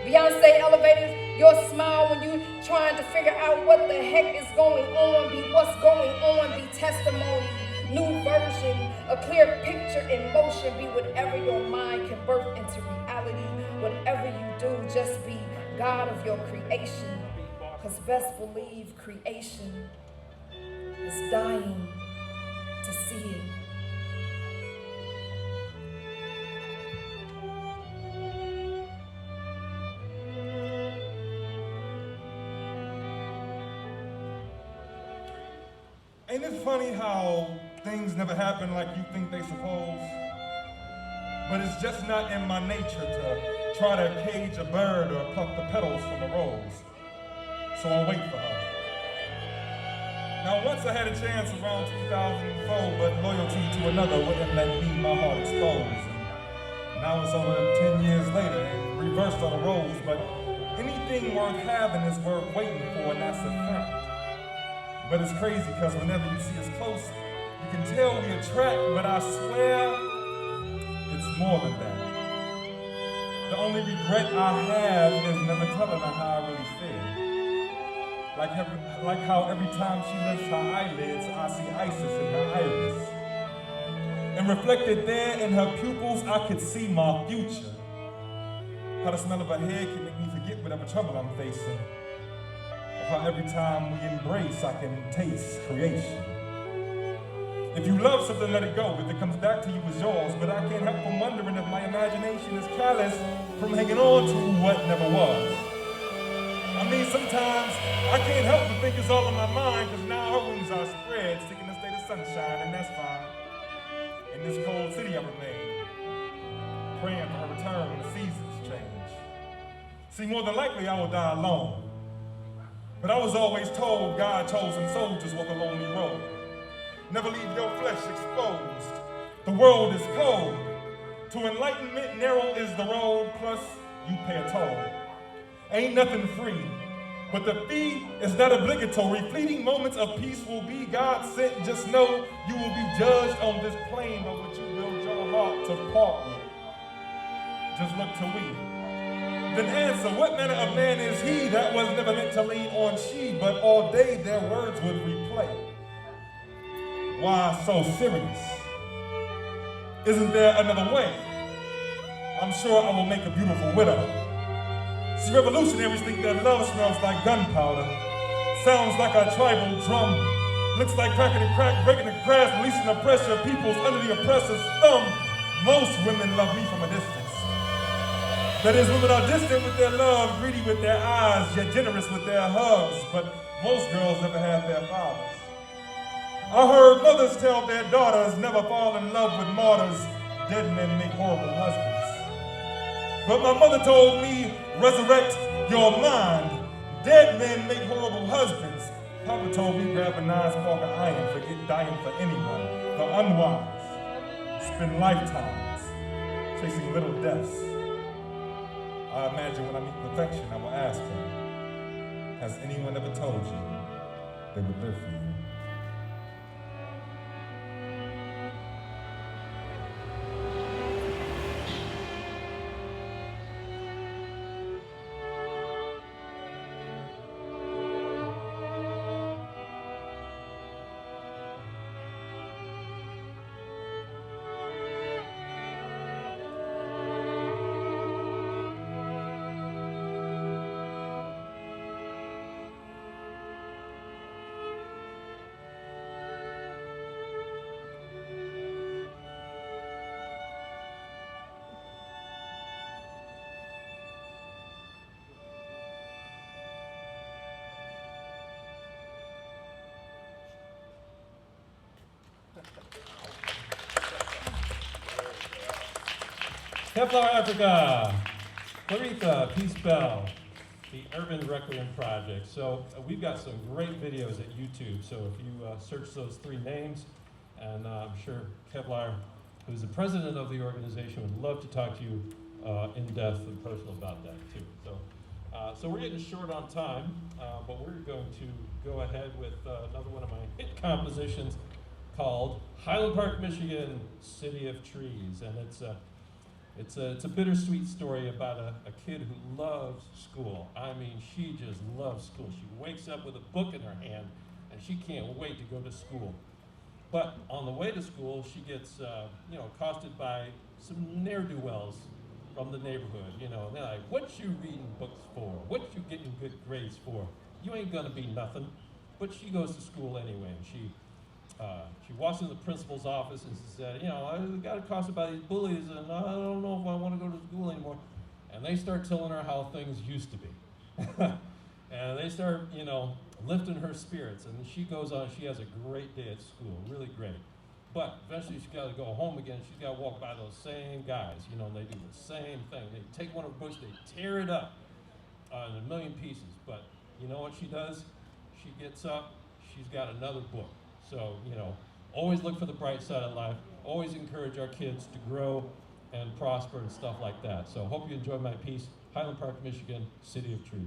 Beyonce elevated your smile when you trying to figure out what the heck is going on. Be what's going on, be testimony, new version, a clear picture in motion. Be whatever your mind can birth into reality. Whatever you do, just be God of your creation. Because best believe creation is dying to see it. Ain't it funny how things never happen like you think they supposed? But it's just not in my nature to try to cage a bird or pluck the petals from a rose. So I'll wait for her. Now once I had a chance around 2004, but loyalty to another wouldn't let me my heart exposed. And now it's over 10 years later and reversed on the roles, but anything worth having is worth waiting for, and that's a fact. But it's crazy because whenever you see us close, you can tell we attract, but I swear it's more than that. The only regret I have is never telling her how I really feel. Like how every time she lifts her eyelids, I see Isis in her iris. And reflected there in her pupils, I could see my future. How the smell of her hair can make me forget whatever trouble I'm facing. How every time we embrace, I can taste creation. If you love something, let it go. If it comes back to you, it's yours. But I can't help from wondering if my imagination is callous from hanging on to what never was. I mean, sometimes I can't help but think it's all in my mind, because now her wings are spread, seeking a state of sunshine, and that's fine. In this cold city I remain, praying for her return when the seasons change. See, more than likely I will die alone. But I was always told God-chosen soldiers walk a lonely road. Never leave your flesh exposed. The world is cold. To enlightenment, narrow is the road, plus you pay a toll. Ain't nothing free. But the fee is not obligatory. Fleeting moments of peace will be God sent. Just know you will be judged on this plane of what you build your heart to part with. Just look to we. Then answer, what manner of man is he that was never meant to lean on she, but all day their words would replay? Why so serious? Isn't there another way? I'm sure I will make a beautiful widow. See, revolutionaries think that love smells like gunpowder, sounds like a tribal drum, looks like cracking and crack, breaking the grass, releasing the pressure, people's under the oppressor's thumb. Most women love me from a distance. That is, women are distant with their love, greedy with their eyes, yet generous with their hugs, but most girls never have their fathers. I heard mothers tell their daughters never fall in love with martyrs. Dead men make horrible husbands. But my mother told me, resurrect your mind. Dead men make horrible husbands. Papa told me, grab a knife, fork of iron, forget dying for anyone. The unwise spend lifetimes chasing little deaths. I imagine when I meet perfection, I will ask him, has anyone ever told you they would live for you? Kevlar Africa, Claritha, Peace Bell, the Urban Requiem Project. So we've got some great videos at YouTube. So if you search those three names, and I'm sure Kevlar, who's the president of the organization, would love to talk to you in depth and personal about that too. So we're getting short on time, but we're going to go ahead with another one of my hit compositions called Highland Park, Michigan, City of Trees, and it's a bittersweet story about a kid who loves school. I mean, she just loves school. She wakes up with a book in her hand, and she can't wait to go to school. But on the way to school, she gets accosted by some ne'er-do-wells from the neighborhood. And they're like, "What you reading books for? What you getting good grades for? You ain't gonna be nothing." But she goes to school anyway, and she walks in the principal's office and said, "I got accosted by these bullies, and I don't know if I want to go to school anymore." And they start telling her how things used to be. And they start, lifting her spirits. And she goes on, she has a great day at school, really great. But eventually she's got to go home again. She's got to walk by those same guys, and they do the same thing. They take one of her books, they tear it up in a million pieces. But you know what she does? She gets up, she's got another book. So, always look for the bright side of life. Always encourage our kids to grow and prosper and stuff like that. So hope you enjoy my piece, Highland Park, Michigan, City of Trees.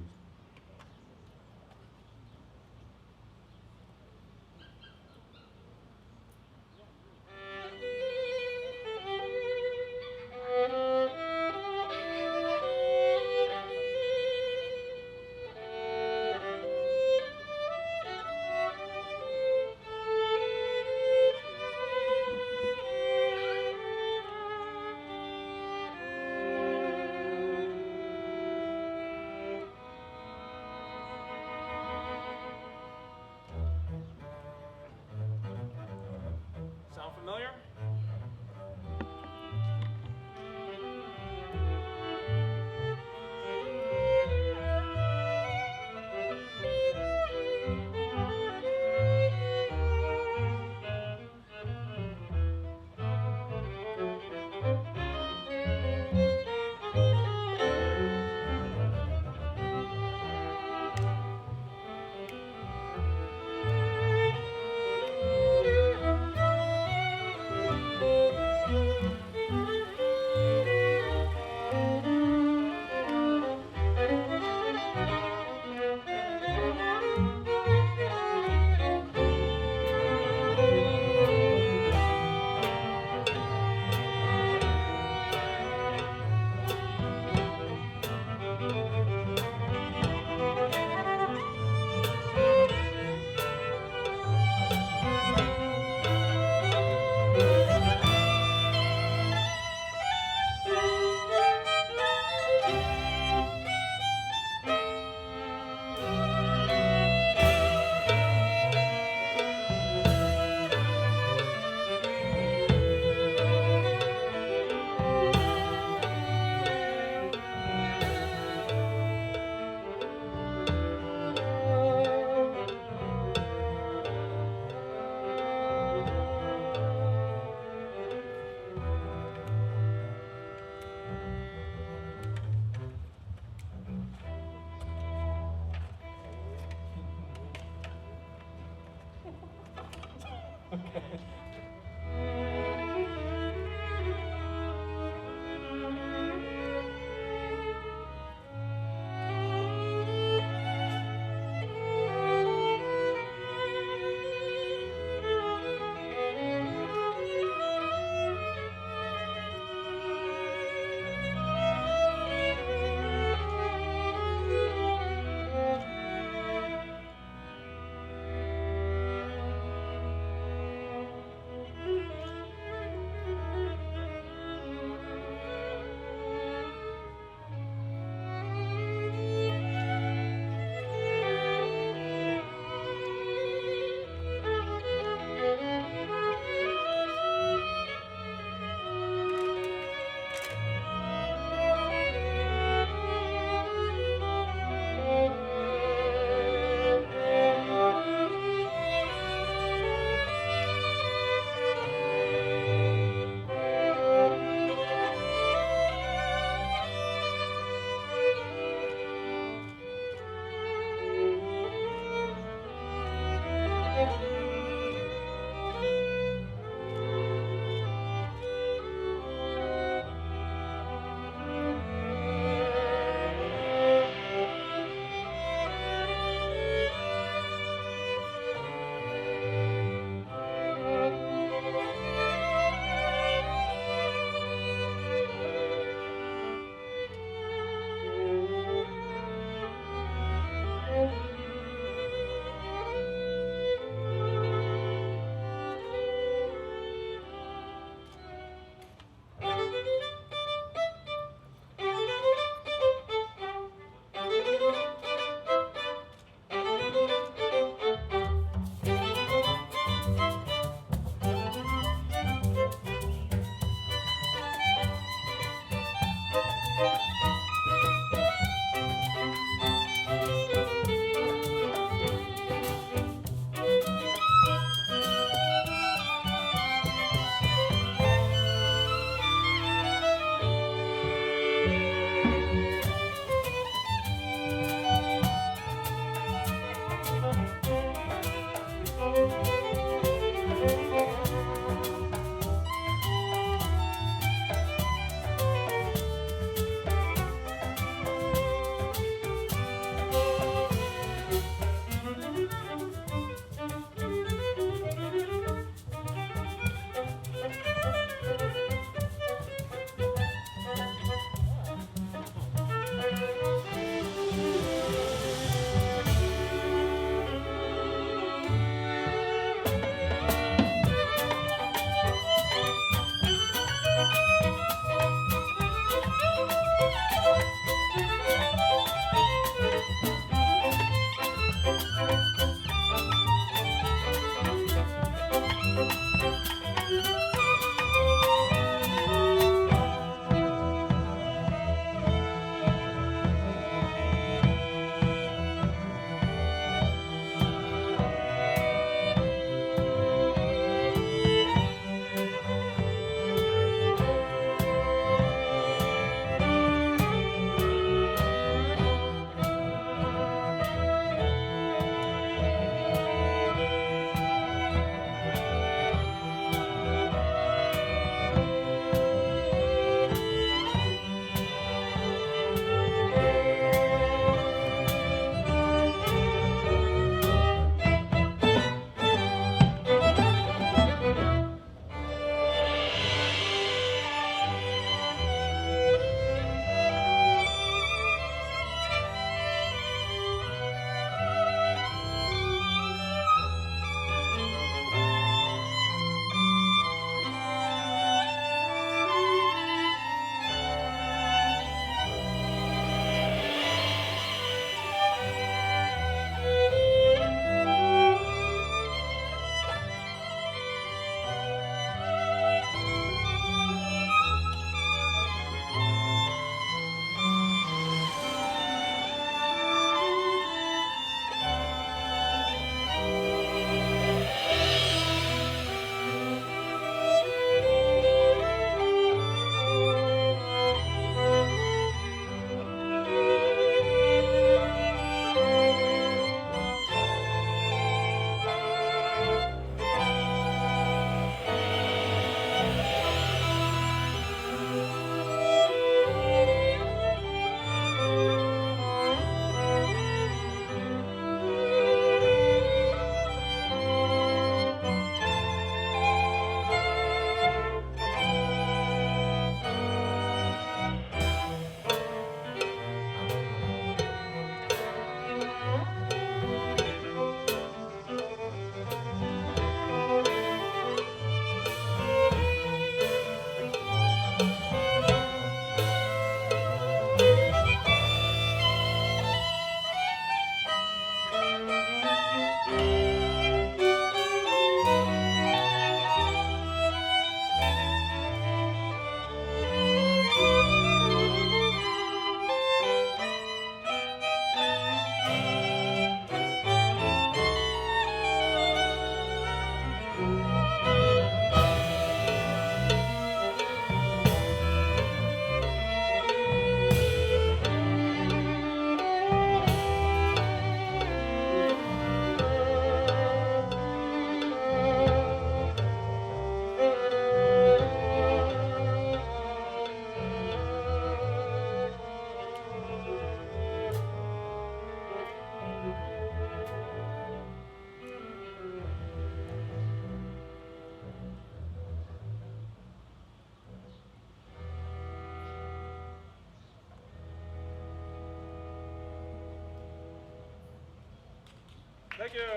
Thank you.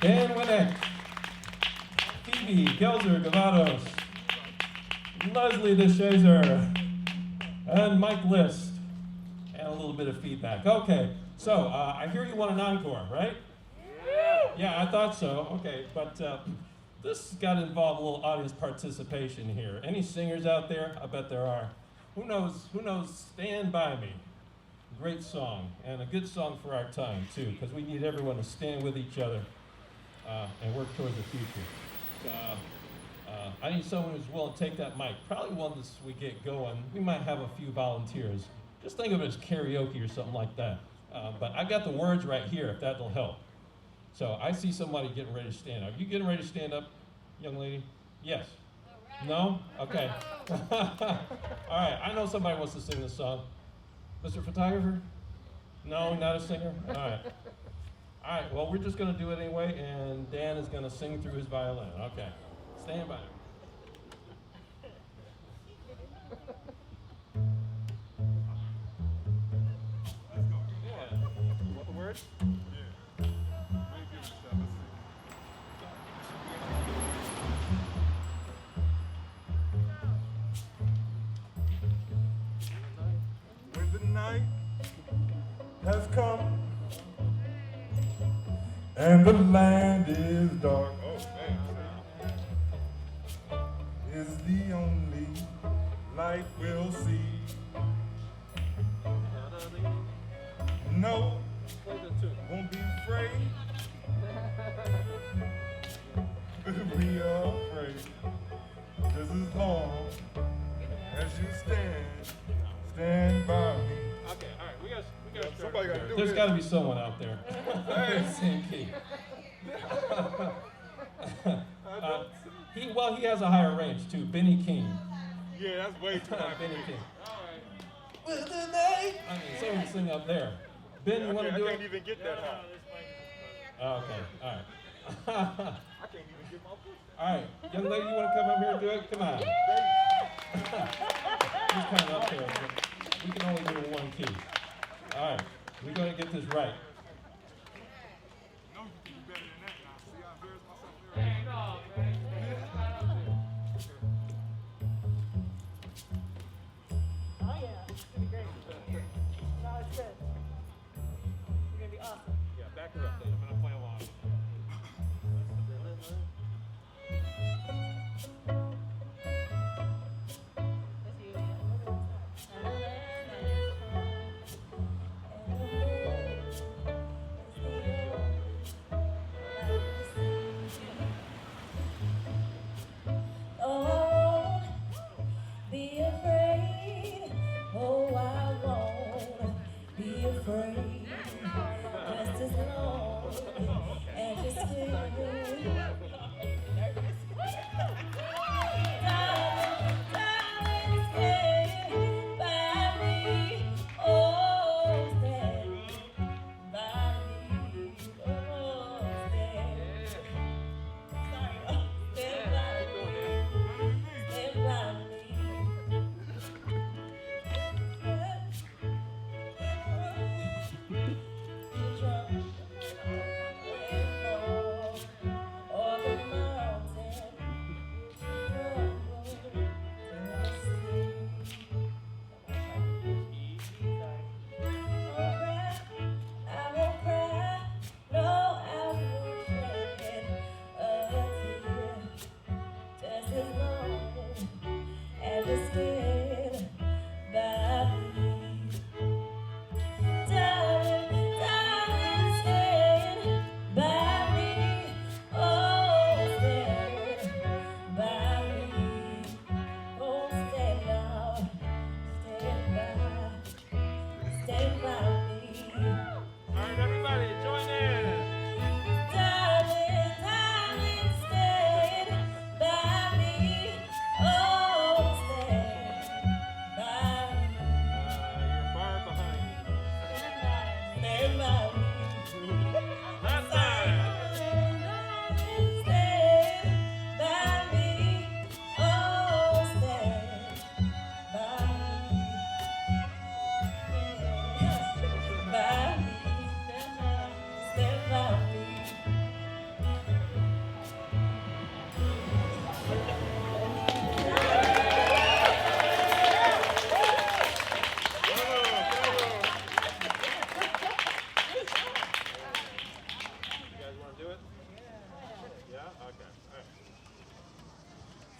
Dan Winnick, Phoebe Gelzer Gavados, Leslie DeShazer, and Mike List, and a little bit of feedback. Okay, so I hear you want an encore, right? Yeah, I thought so. Okay, but this got to involve a little audience participation here. Any singers out there? I bet there are. Who knows? Who knows? Stand By Me. Great song, and a good song for our time too, because we need everyone to stand with each other and work towards the future. I need someone who's willing to take that mic. Probably once we get going, we might have a few volunteers. Just think of it as karaoke or something like that. But I got the words right here, if that'll help. So I see somebody getting ready to stand up. You getting ready to stand up, young lady? Yes. No? Okay. All right, I know somebody wants to sing this song. Mr. Photographer? No, not a singer? All right. All right, well, we're just going to do it anyway, and Dan is going to sing through his violin. Okay. Stand by. Let's go. Yeah. You want the words? Yeah. Maybe give it a shot. Let's see. When the night has come and the land is dark, is the only light we'll see. No, won't be afraid. We are afraid. Just as long as you stand by me. Okay, all right. We got to Somebody got to do There's this. got to be someone out there. Same key. He has a higher range too. Benny King. Yeah, that's way too high. Benny King. All right. With the night. I mean, someone can sing up there. Ben, you want to do I it? can't even get No, that no, high. this mic is Oh, okay. All right. I can't even get my foot. All right, young lady, you want to come up here and do it? Come on. He's kind of up there. But we can only do one key. All right, we're going to get this right. No, you can do better than that now. See, I embarrassed myself there. Hey, no, man. Oh yeah, it's gonna be great. No, it's good. You're gonna be awesome. Yeah, back her up. I'm going to play along. That's you, yeah.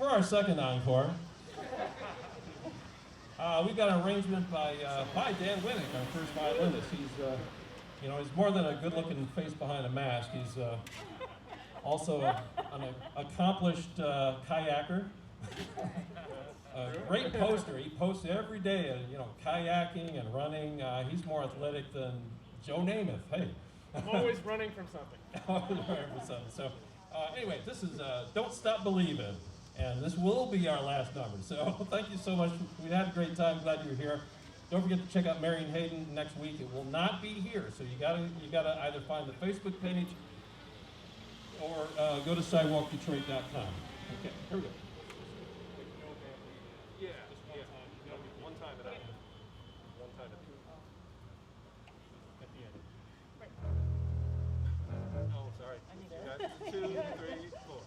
For our second encore, we've got an arrangement by Dan Winnick, our first violinist. He's, he's more than a good-looking face behind a mask. He's also an accomplished kayaker, a great poster. He posts every day, kayaking and running. He's more athletic than Joe Namath. Hey. I'm always running from something. So, anyway, this is Don't Stop Believing, and this will be our last number. So, thank you so much. We had a great time. Glad you were here. Don't forget to check out Marion Hayden next week. It will not be here, so you gotta either find the Facebook page or go to sidewalkdetroit.com. Okay, here we go. Yeah, just one time at a time. One time at the end. Oh, sorry. You got 2, 3, 4.